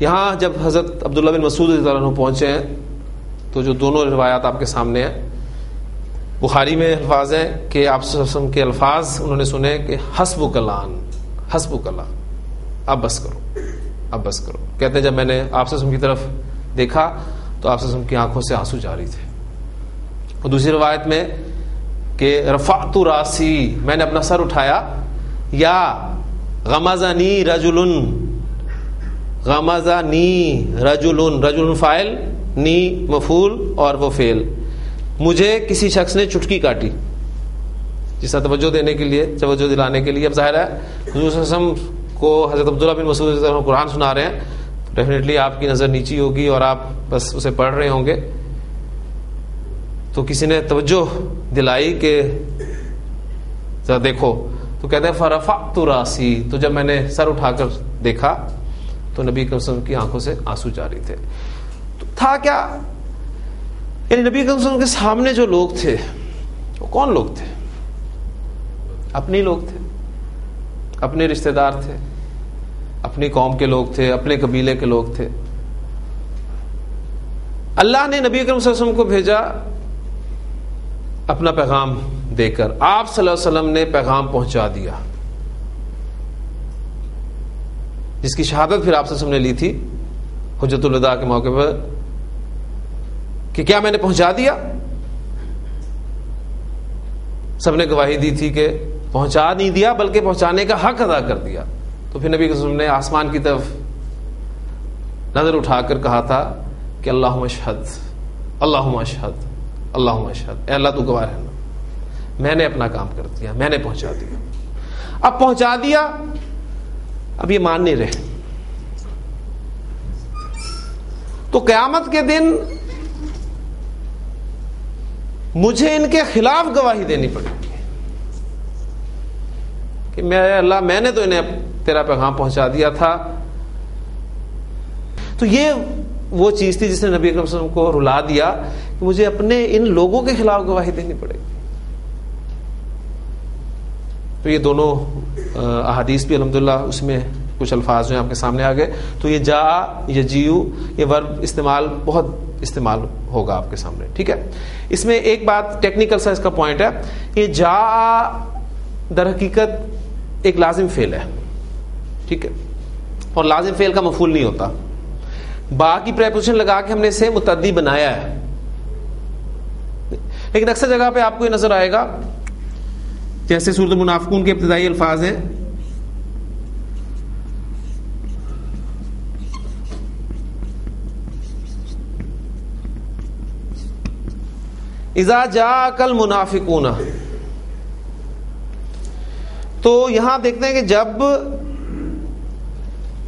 یہاں جب حضرت عبداللہ بن مسعود رضی اللہ عنہ پہنچے ہیں تو جو دونوں روایات آپ کے سامنے ہیں، بخاری میں الفاظ ہیں کہ آپ صلی اللہ علیہ وسلم کے الفاظ انہوں نے سنے کہ حسبک الآن، حسبک اللہ، اب بس کرو، اب بس کرو. کہتے ہیں جب میں نے آپ صلی اللہ علیہ وسلم کی طرف دیکھا تو آپ صلی اللہ علیہ وسلم کی آنکھوں سے آنسو جاری تھے. اور دوسری روایت میں کہ رفعت راسی، میں نے اپنا سر اٹھایا، یا غمزنی رجل، غمزنی رجل، رجل فاعل، نی مفعول اور وہ فعل، مجھے کسی شخص نے چٹکی کاٹی، جس طرح توجہ دینے کے لیے، توجہ دلانے کے لیے. اب ظاہر ہے حضور صلی اللہ علیہ وسلم کو حضرت عبداللہ بن مسعود رضی اللہ عنہ قرآن سنا رہے ہیں تو ڈیفینیٹلی آپ کی نظر نیچی ہوگی اور آپ بس اسے پڑھ رہے ہوں گے. تو کسی نے توجہ دلائی کہ ذرا دیکھو، تو کہتے ہیں فرفعت راسی، تو جب میں نے سر اٹھا کر دیکھا تو نبی کریم صلی اللہ علیہ وسلم کی آنکھوں سے آنسو جاری تھے. تو تھا کیا؟ یعنی نبی کریم صلی اللہ علیہ وسلم کے سامنے جو لوگ تھے وہ کون لوگ تھے؟ اپنے لوگ تھے، اپنے رشتہ دار تھے، اپنی قوم کے لوگ تھے، اپنے قبیلے کے لوگ تھے. اللہ نے نبی کریم صلی اللہ علیہ وسلم کو بھیجا اپنا پیغام دے کر. آپ صلی اللہ علیہ وسلم نے پیغام پہنچا دیا، جس کی شہادت پھر آپ صلی اللہ علیہ وسلم نے لی تھی حجۃ الوداع کے موقع پر کہ کیا میں نے پہنچا دیا؟ سب نے گواہی دی تھی کہ پہنچا نہیں دیا بلکہ پہنچانے کا حق ادا کر دیا. تو پھر نبی صلی اللہ علیہ وسلم نے آسمان کی طرف نظر اٹھا کر کہا تھا کہ اللہم اشہد، اللہم اشہد، اللہم اشہد، اے اللہ تو گواہ رہنا، میں نے اپنا کام کر دیا، میں نے پہنچا دیا. اب پہنچا دیا، اب یہ مان نہیں رہے. تو قیامت کے دن مجھے ان کے خلاف گواہی دینی پڑے گی کہ میرے اللہ، میں نے تو انہیں تیرا پیغام پہنچا دیا تھا. تو یہ وہ چیز تھی جس نے نبی اکرم صلی اللہ علیہ وسلم کو رلا دیا کہ مجھے اپنے ان لوگوں کے خلاف گواہی دینی پڑے گی. تو یہ دونوں احادیث بھی الحمدللہ اس میں کچھ الفاظ جو ہیں آپ کے سامنے آ گئے. تو یہ جا، یجیو، یہ ورب استعمال بہت استعمال ہوگا آپ کے سامنے. ٹھیک ہے. اس میں ایک بات ٹیکنیکل سا اس کا پوائنٹ ہے کہ جا در حقیقت ایک لازم فعل ہے. ٹھیک ہے. اور لازم فعل کا مفعول نہیں ہوتا. با کی پریپوزیشن لگا کے ہم نے اسے متعدی بنایا ہے، لیکن اکثر جگہ پہ آپ کو یہ نظر آئے گا، جیسے سورۃ المنافقون کے ابتدائی الفاظ ہیں، اذا جاءک المنافقون. تو یہاں دیکھتے ہیں کہ جب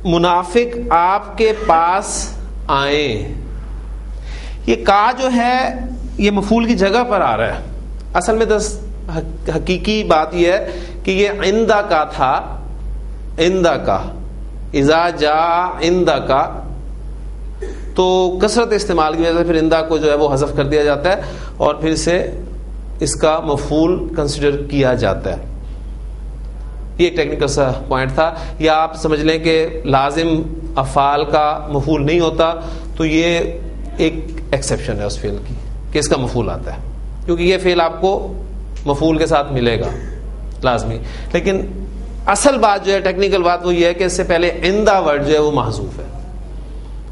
منافق آپ کے پاس آئیں، یہ کا جو ہے یہ مفعول کی جگہ پر آ رہا ہے. اصل میں حقیقی بات یہ ہے کہ یہ عندہ کا تھا، عندہ کا، اذا جاء عندہ کا، تو کثرت استعمال کی وجہ سے پھر عندہ کو جو ہے وہ حذف کر دیا جاتا ہے اور پھر سے اس کا مفعول کنسیڈر کیا جاتا ہے. یہ ایک ٹیکنیکل سا پوائنٹ تھا. یا آپ سمجھ لیں کہ لازم افعال کا مفعول نہیں ہوتا، تو یہ ایک ایکسیپشن ہے اس فعل کی کہ اس کا مفعول آتا ہے، کیونکہ یہ فعل آپ کو مفعول کے ساتھ ملے گا لازمی. لیکن اصل بات جو ہے، ٹیکنیکل بات، وہ یہ ہے کہ اس سے پہلے عندہ ورڈ جو ہے وہ محذوف ہے،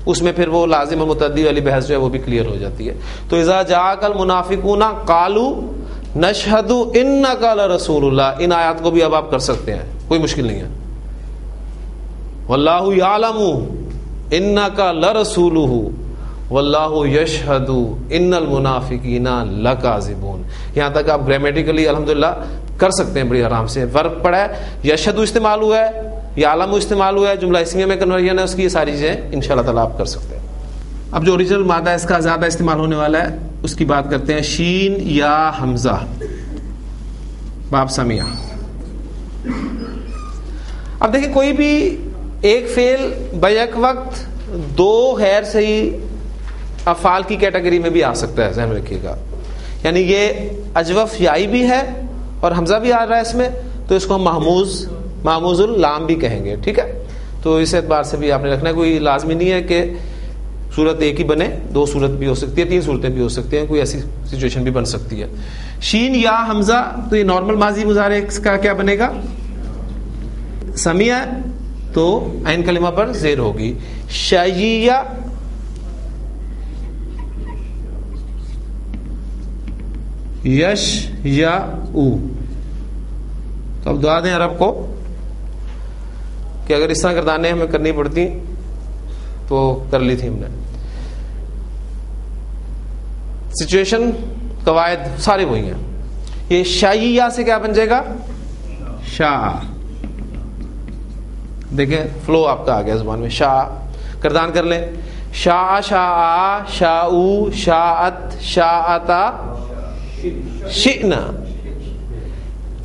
اس میں پھر وہ لازم اور متعدی والی بحث جو ہے وہ بھی کلیئر ہو جاتی ہے. تو اذا جاءک المنافقون قالوا نشہد انک لرسول اللہ، ان آیات کو بھی اب آپ کر سکتے ہیں، کوئی مشکل نہیں ہے. واللہ یعلم انک لرسولہ واللہ یشہد ان المنافقین لکاذبون. یہاں تک آپ گرامیٹیکلی الحمدللہ کر سکتے ہیں بڑی آرام سے. ورب پڑا ہے، یشہد استعمال ہوا ہے، یعلم استعمال ہوا ہے، جملہ اسمیہ میں کنورژن ہے اس کی، یہ ساری چیزیں انشاءاللہ تعالیٰ آپ کر سکتے ہیں. اب جو اوریجنل مادہ اس کا زیادہ استعمال ہونے والا ہے اس کی بات کرتے ہیں. شین یا حمزہ، باب سمیہ. اب دیکھیں کوئی بھی ایک فعل بیک وقت دو غیر صحیح افعال کی کیٹیگری میں بھی آ سکتا ہے، ذہن میں رکھیے گا. یعنی یہ اجوف یائی بھی ہے اور حمزہ بھی آ رہا ہے اس میں، تو اس کو ہم محموز اللام بھی کہیں گے. ٹھیک ہے. تو اس اعتبار سے بھی آپ نے رکھنا ہے. کوئی لازمی نہیں ہے کہ صورت ایک ہی بنے, 2 صورت بھی ہو سکتی ہے, 3 صورتیں بھی ہو سکتی ہیں, کوئی ایسی سچویشن بھی بن سکتی ہے. شین یا حمزہ, تو یہ نارمل ماضی مضارع کا کیا بنے گا؟ سمیع تو عین کلمہ پر زیر ہوگی. شیعہ یش یا او. تو اب دعا دیں عرب کو کہ اگر اس طرح گردانیں ہمیں کرنی پڑتی تو کر لی تھی ہم نے. سچویشن قواعد سارے وہی ہیں. یہ شایعہ سے کیا بن جائے گا؟ شاء. دیکھیں فلو آپ کا آ گیا زبان میں. شاء گردان کر لیں. شاء شاء شاء شاءت شاءتا شئنا.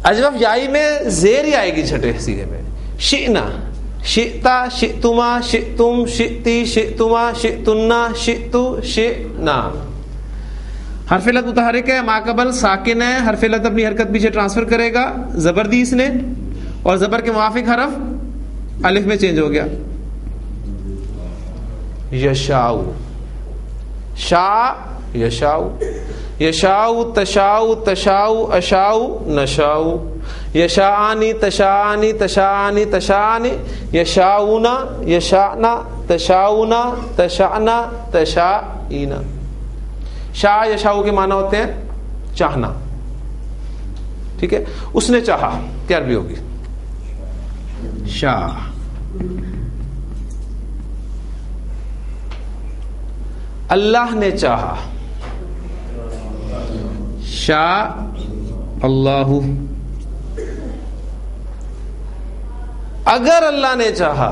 اجوف یائی میں زیر ہی آئے گی چھٹے صیغے میں. شئنا شئتا شئتما شئتم شئتی شئتما شئتنا شئتو شئنا. حرف علت متحرک ہے, ماقبل ساکن ہے, حرف علت اپنی حرکت پیچھے ٹرانسفر کرے گا, زبر دی اس نے, اور زبر کے موافق حرف الف میں چینج ہو گیا. یشاؤ شاء یشاؤ یشاؤ تشاؤ تشاؤ اشاؤ نشاؤ یشاءانی تشاءانی تشاءانی تشاءانی یشاؤنا یشاءنا تشاؤنا تشاءنا تشائینا. شاء یشاؤ کے معنی ہوتے ہیں چاہنا. ٹھیک ہے, اس نے چاہا کیا عربی ہوگی؟ شاء. اللہ نے چاہا شاء اللہ. اگر اللہ نے چاہا,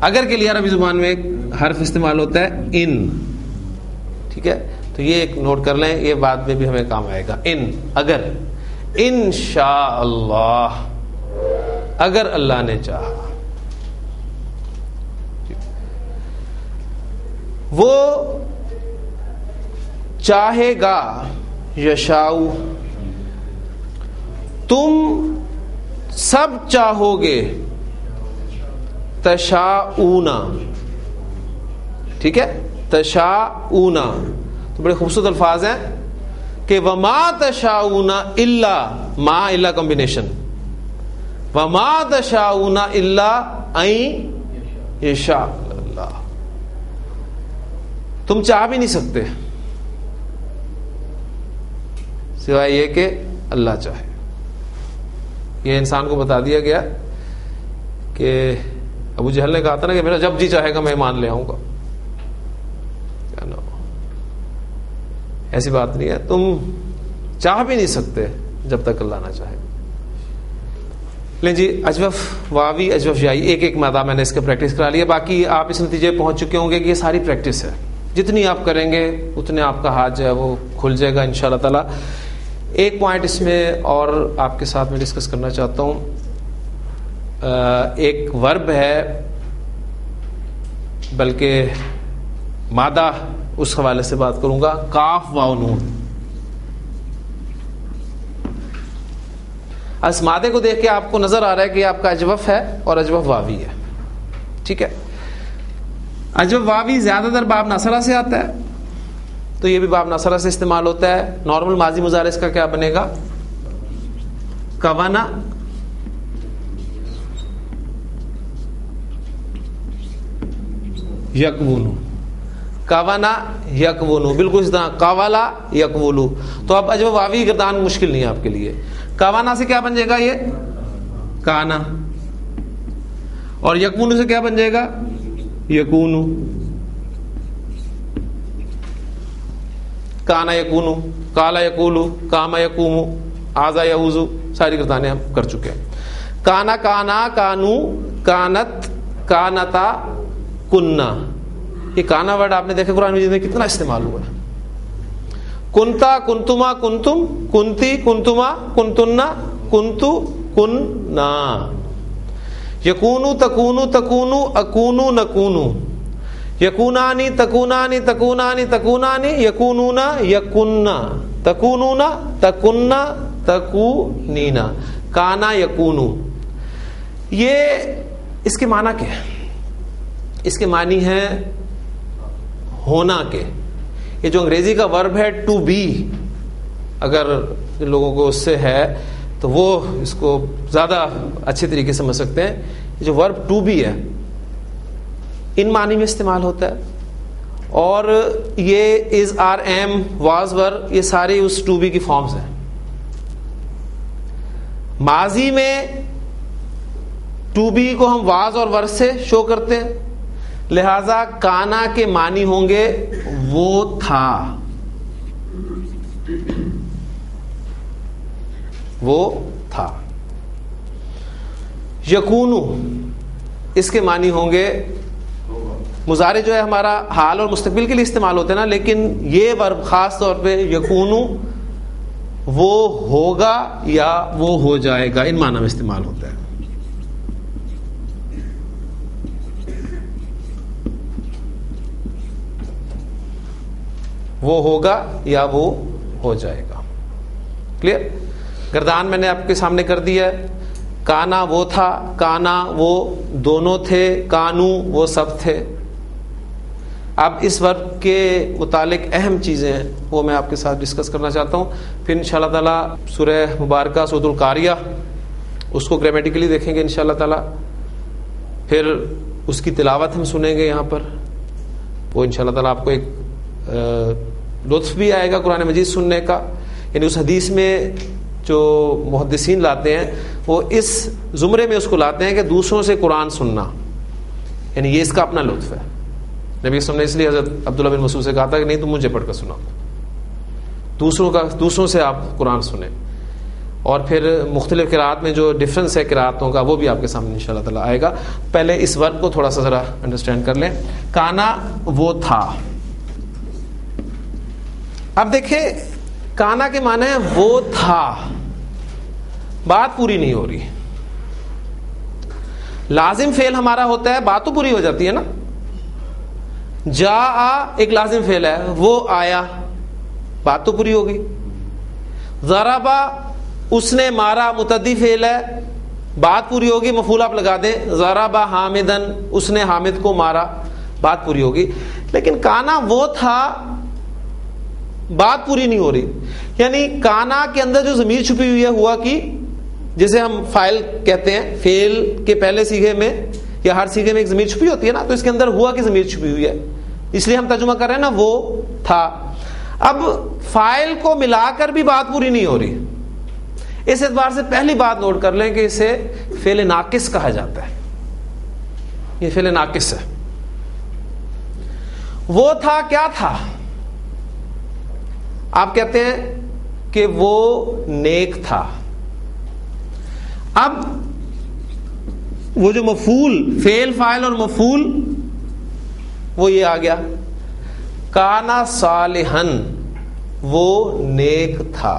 اگر کے لیے عربی زبان میں ایک حرف استعمال ہوتا ہے ان. ٹھیک ہے, تو یہ ایک نوٹ کر لیں, یہ بعد میں بھی ہمیں کام آئے گا. ان اگر, انشاء اللہ اگر اللہ نے چاہا. وہ چاہے گا یشاؤ. تم سب چاہو گے تشاؤنا. ٹھیک ہے, تشاؤنا تو بڑے خوبصورت الفاظ ہیں کہ وما تشاؤنا الا, ما الا کمبینیشن, وما تشاؤنا الا ان یشاء اللہ. تم چاہ بھی نہیں سکتے سوائے یہ کہ اللہ چاہے. یہ انسان کو بتا دیا گیا کہ ابو جہل نے کہا تھا نا کہ میرا جب جی چاہے گا میں ایمان لے آؤں گا. ایسی بات نہیں ہے, تم چاہ بھی نہیں سکتے جب تک اللہ نہ چاہے. لیں جی, اجوف واوی اجوف یائی, ایک ایک مادہ میں نے اس کا پریکٹس کرا لیا. باقی آپ اس نتیجے پہنچ چکے ہوں گے کہ یہ ساری پریکٹس ہے, جتنی آپ کریں گے اتنے آپ کا ہاتھ جو ہے وہ کھل جائے گا انشاءاللہ تعالی. ایک پوائنٹ اس میں اور آپ کے ساتھ میں ڈسکس کرنا چاہتا ہوں. ایک ورب ہے, بلکہ مادہ اس حوالے سے بات کروں گا, کاف واو نون. اس مادے کو دیکھ کے آپ کو نظر آ رہا ہے کہ آپ کا اجوف ہے اور اجوف واوی ہے. ٹھیک ہے, اجوف واوی زیادہ تر باب ناصرہ سے آتا ہے, تو یہ بھی باب ناصرہ سے استعمال ہوتا ہے. نارمل ماضی مضارع اس کا کیا بنے گا؟ کوانا یکونو. کوانا یکونو, بالکل اس طرح قوالا یکولو. تو اب اجوف واوی گردان مشکل نہیں ہے آپ کے لیے. کوانا سے کیا بن جائے گا؟ یہ کانا. اور یکونو سے کیا بن جائے گا؟ یکونو. کانا یکونو, کالا یکولو, کاما یکومو, آزا یعوزو, ساری گردانیں ہم کر چکے ہیں. کانا کانا کانو کانت کانتا کننا. یہ کانا ورڈ آپ نے دیکھا قرآن مجید میں کتنا استعمال ہوا ہے. کنتا کنتما کنتم, کنتی کنتما کنتنا کنتو کننا. یکونو تکونو تکونو اکونو نکونو. یکونانی تکونانی تکونانی تکونانی یکونونا یکننا تکونونا تکننا تکونینا. کانا یکونو, یہ اس کے معنی کیا ہے؟ اس کے معنی ہے ہونا کے. یہ جو انگریزی کا ورب ہے ٹو بی، اگر جن لوگوں کو اس سے ہے تو وہ اس کو زیادہ اچھے طریقے سے سمجھ سکتے ہیں. یہ جو ورب ٹو بی ہے ان معنی میں استعمال ہوتا ہے، اور یہ از، آر، ایم، واز، ور، یہ ساری اس ٹو بی کی فارمز ہیں. ماضی میں ٹو بی کو ہم واز اور ور سے شو کرتے ہیں، لہذا کانا کے معنی ہوں گے وہ تھا، وہ تھا. یکونو اس کے معنی ہوں گے، مضارع جو ہے ہمارا حال اور مستقبل کے لیے استعمال ہوتے ہیں نا، لیکن یہ ورب خاص طور پہ یکونو وہ ہوگا یا وہ ہو جائے گا، ان معنی میں استعمال ہوتا ہے. وہ ہوگا یا وہ ہو جائے گا. کلیئر؟ گردان میں نے آپ کے سامنے کر دیا ہے. کانا وہ تھا، کانا وہ دونوں تھے، کانو وہ سب تھے. اب اس ورب کے متعلق اہم چیزیں ہیں وہ میں آپ کے ساتھ ڈسکس کرنا چاہتا ہوں. پھر انشاءاللہ تعالیٰ سورہ مبارکہ سورۃ القاریہ اس کو گرامیٹیکلی دیکھیں گے انشاءاللہ تعالیٰ. پھر اس کی تلاوت ہم سنیں گے یہاں پر، وہ انشاءاللہ تعالیٰ آپ کو ایک لطف بھی آئے گا قرآن مجید سننے کا. یعنی اس حدیث میں جو محدثین لاتے ہیں وہ اس زمرے میں اس کو لاتے ہیں کہ دوسروں سے قرآن سننا، یعنی یہ اس کا اپنا لطف ہے. نبی صلی اللہ علیہ وسلم نے اس لیے حضرت عبداللہ بن مسعود سے کہا تھا کہ نہیں تم مجھے پڑھ کر سناؤ، دوسروں سے آپ قرآن سنیں. اور پھر مختلف قراءات میں جو ڈفرنس ہے قراءتوں کا وہ بھی آپ کے سامنے انشاءاللہ تعالیٰ آئے گا. پہلے اس ورب کو تھوڑا سا ذرا انڈرسٹینڈ کر لیں. کانا وہ تھا. اب دیکھیں کانا کے معنی ہے وہ تھا، بات پوری نہیں ہو رہی. لازم فعل ہمارا ہوتا ہے بات تو پوری ہو جاتی ہے نا. جا ایک لازم فعل ہے، وہ آیا، بات تو پوری ہو گئی. ضربا اس نے مارا، متعدی فعل ہے، بات پوری ہوگی. مفعول آپ لگا دیں، ضربا حامدن اس نے حامد کو مارا، بات پوری ہوگی. لیکن کانا وہ تھا، بات پوری نہیں ہو رہی. یعنی کانا کے اندر جو ضمیر چھپی ہوئی ہے ہوا کی، جسے ہم فاعل کہتے ہیں، فعل کے پہلے صیغے میں یا ہر صیغے میں ایک ضمیر چھپی ہوتی ہے نا، تو اس کے اندر ہوا کی ضمیر چھپی ہوئی ہے، اس لیے ہم ترجمہ کر رہے ہیں نا وہ تھا. اب فاعل کو ملا کر بھی بات پوری نہیں ہو رہی. اس اعتبار سے پہلی بات نوٹ کر لیں کہ اسے فعل ناقص کہا جاتا ہے. یہ فعل ناقص ہے. وہ تھا کیا تھا؟ آپ کہتے ہیں کہ وہ نیک تھا. اب وہ جو مفعول، فعل فاعل اور مفعول، وہ یہ آ گیا کانا صالحن وہ نیک تھا.